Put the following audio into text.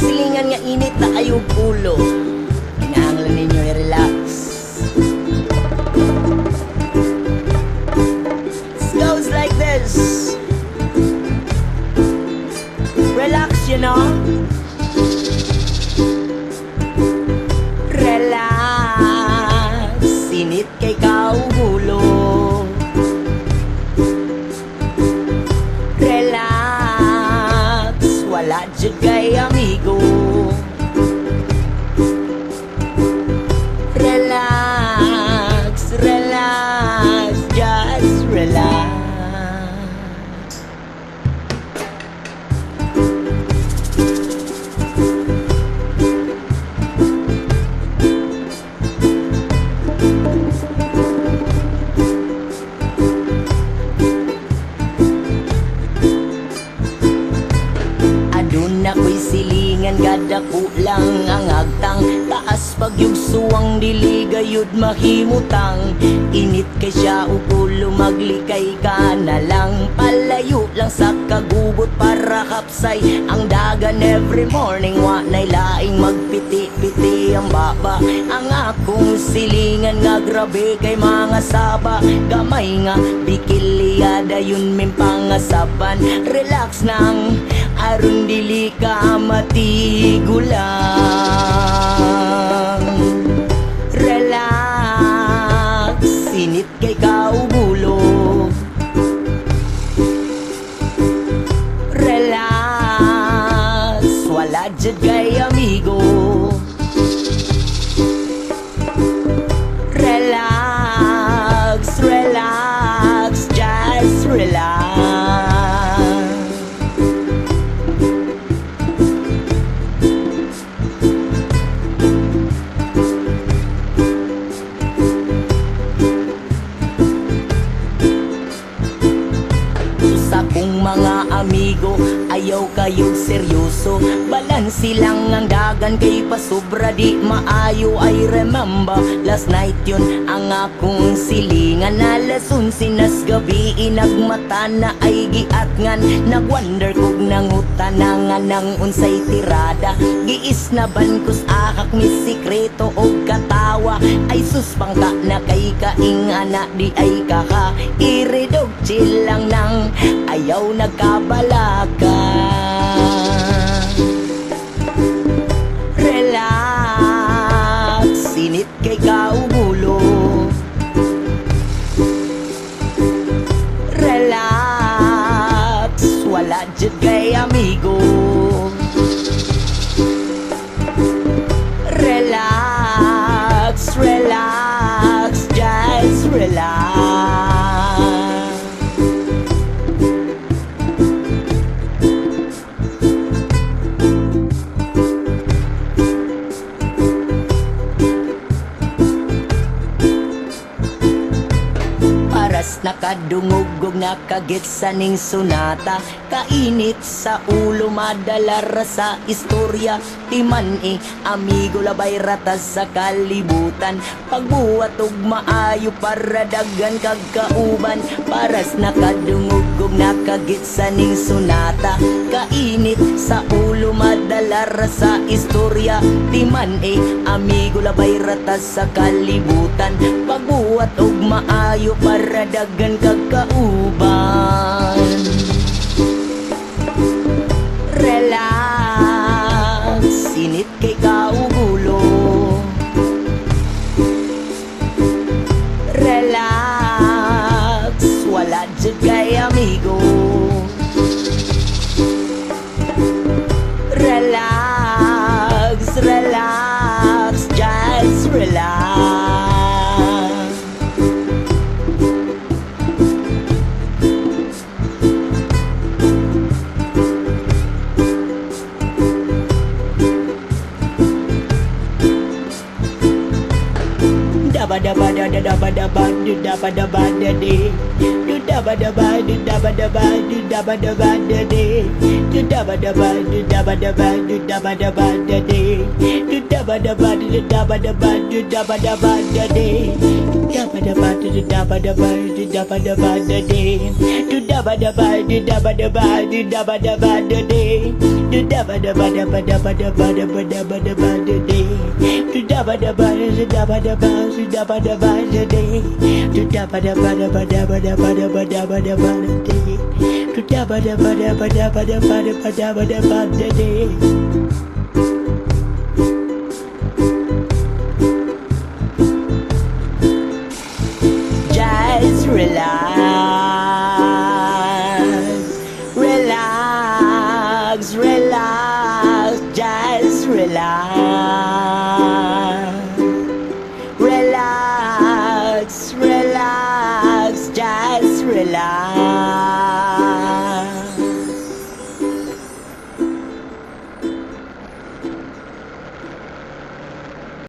silingan nga init na kayong ulo, kinahanglan ninyo i-relax. It goes like this. Relax, you know. Relax, init kay kaugulo. Relax, wala dyan kay amigo. Relax, relax, just relax. Aduna ko'y silingan, gadako lang ang agtang. Taas pag yung suwang dili gayud mahimutang. Init kay siya upulo, maglikay ka na lang. Palayo lang sa kagubot para kapsay ang dagan every morning. Wanay laing magpiti-piti ang baba. Ang akong silingan nga grabe kay mga saba. Gamay nga bikiliyada yun min pangasapan. Relax nang aron dili ka matigulang. Relax, init kay kaugulo. Relax, wala dyan kay amigo. Relax, relax, just relax. Kung mga amigo, ayaw kayong seryoso. Balansi lang ang dagan kay pasobra di maayo. I remember last night yun ang akong silingan. Alas 11 nas gabi, inagmata na ay giatngan. Nagwonder kog nangutan na nga ng unsay tirada. Giis na bankos akak mi sikreto o katawa. Ay suspangka na kay kaingana di ay kaka iridog chill lang nang ayaw nagkabalaka. Relax, init kay kaugulo. Relax, wala dyan kay amigo. Relax, relax, just relax. Nakadungog nakagit sa ning sunata. Kainit sa ulo, madalara sa istorya. Timan amigo, labay ratas sa kalibutan. Pagbuhat og maayo para dagan kag kauban. Paras nakadungog nakagit sa ning sunata. Kainit sa ulo, madalara sa istorya. Timan amigo, labay ratas sa kalibutan. Pagbuhat og maayo para dagan kag kauban. Relax, init kay kaugulo. Relax, wala dyan kay amigo. Relax, relax, just relax. da ba da ba da da da ba da ba da ba da ba da de dabba dabba do dabba dabba do dabba dabba da day do dabba dabba do dabba dabba do dabba dabba da day do dabba dabba do dabba dabba do dabba dabba da day dabba dabba do dabba dabba do dabba dabba da day do dabba dabba do dabba dabba do dabba dabba da day do dabba dabba dabba dabba dabba dabba dabba dabba da day do dabba dabba do dabba dabba do dabba dabba da day do dabba dabba dabba dabba dabba dabba dabba dabba da day do dabba dabba dabba dabba dabba dabba dabba dabba da day